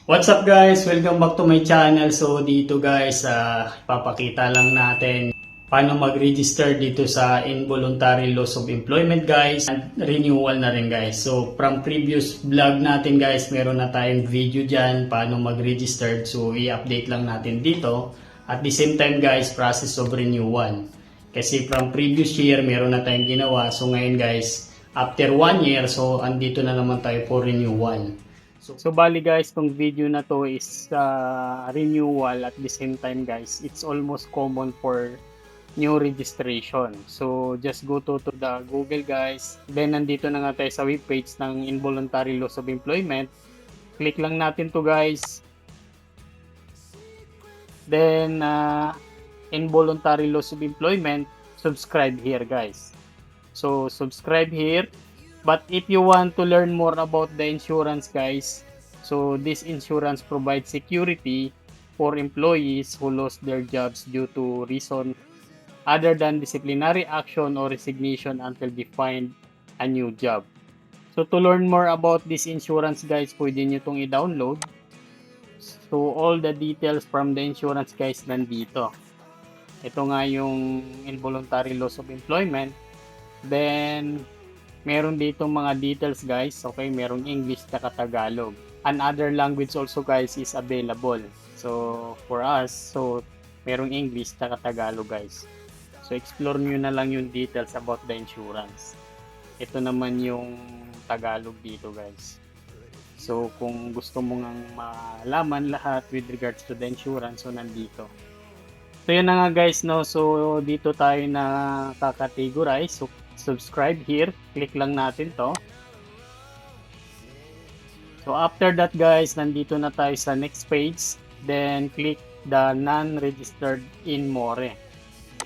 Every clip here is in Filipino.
What's up guys? Welcome back to my channel. So dito guys, papakita lang natin paano mag-register dito sa involuntary loss of employment guys. And renewal na rin guys. So from previous vlog natin guys, meron na tayong video dyan paano mag-register. So i-update lang natin dito. At the same time guys, process of renewal. Kasi from previous year, meron na tayong ginawa. So ngayon guys, after 1 year, so andito na naman tayo for renewal. So bali guys, tong video na to is renewal at the same time guys, it's almost common for new registration. So just go to the Google guys. Then nandito na nga tayo sa webpage ng involuntary loss of employment. Click lang natin to guys. Then involuntary loss of employment, subscribe here guys. So subscribe here. But if you want to learn more about the insurance guys, so this insurance provides security for employees who lost their jobs due to reason other than disciplinary action or resignation until they find a new job. So to learn more about this insurance guys, pwede nyo itong i-download. So all the details from the insurance guys nandito. Ito nga yung involuntary loss of employment. Then meron dito mga details guys, okay, merong English at Tagalog. And other language also guys is available. So for us, so merong English at Tagalog guys. So explore nyo na lang yung details about the insurance. Ito naman yung Tagalog dito guys. So kung gusto mo ngang malaman lahat with regards to the insurance, so nandito. So yun na nga guys, no, so dito tayo na kakategorize. So subscribe here, click lang natin to. So after that guys, nandito na tayo sa next page. Then click the non-registered in more.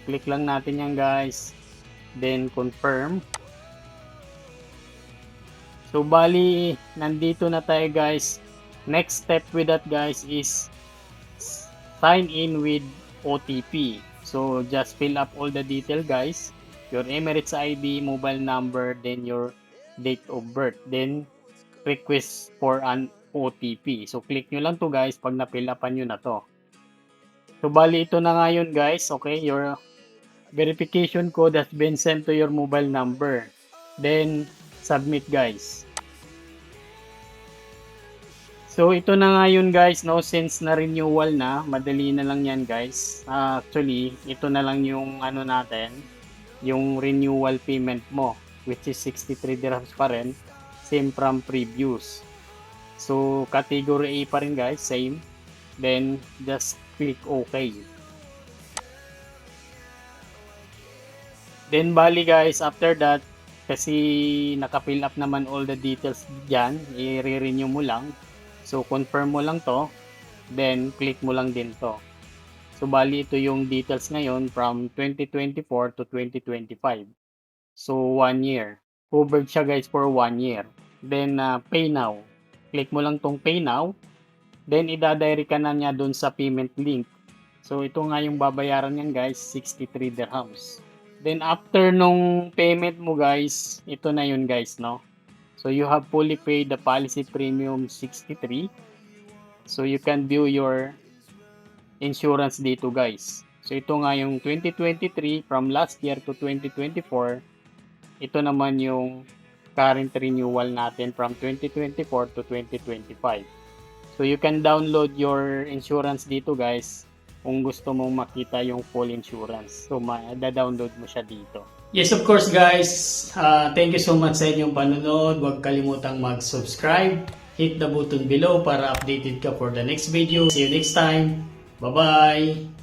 Click lang natin yan guys. Then confirm. So bali, nandito na tayo guys. Next step with that guys is sign in with OTP. So just fill up all the detail guys. Your Emirates ID, mobile number, then your date of birth, then request for an OTP. So click nyo lang to guys pag na-fill upan nyo na to. So bali ito na nga yun guys, okay, your verification code has been sent to your mobile number. Then submit guys. So ito na nga yun guys, no, since na renewal na, madali na lang yan guys. Actually, ito na lang yung ano natin, yung renewal payment mo, which is 63 dirhams pa rin, same from previous. So category A pa rin guys, same. Then just click OK. Then bali guys, after that, kasi naka-fill up naman all the details dyan, i-renew mo lang. So confirm mo lang to, then click mo lang din to. So bali ito yung details ngayon from 2024 to 2025. So 1 year. Covered siya guys for 1 year. Then pay now. Click mo lang tong pay now. Then ida-direct ka na niya doon sa payment link. So ito nga yung babayaran niyan guys, 63 dirhams. Then after nung payment mo guys, ito na yun guys, no. So you have fully paid the policy premium 63. So you can view your insurance dito guys. So ito nga yung 2023 from last year to 2024. Ito naman yung current renewal natin from 2024 to 2025. So you can download your insurance dito guys kung gusto mong makita yung full insurance. So ma-download mo siya dito. Yes, of course guys. Thank you so much sa inyong panonood. Huwag kalimutang mag-subscribe. Hit the button below para updated ka for the next video. See you next time. Bye-bye!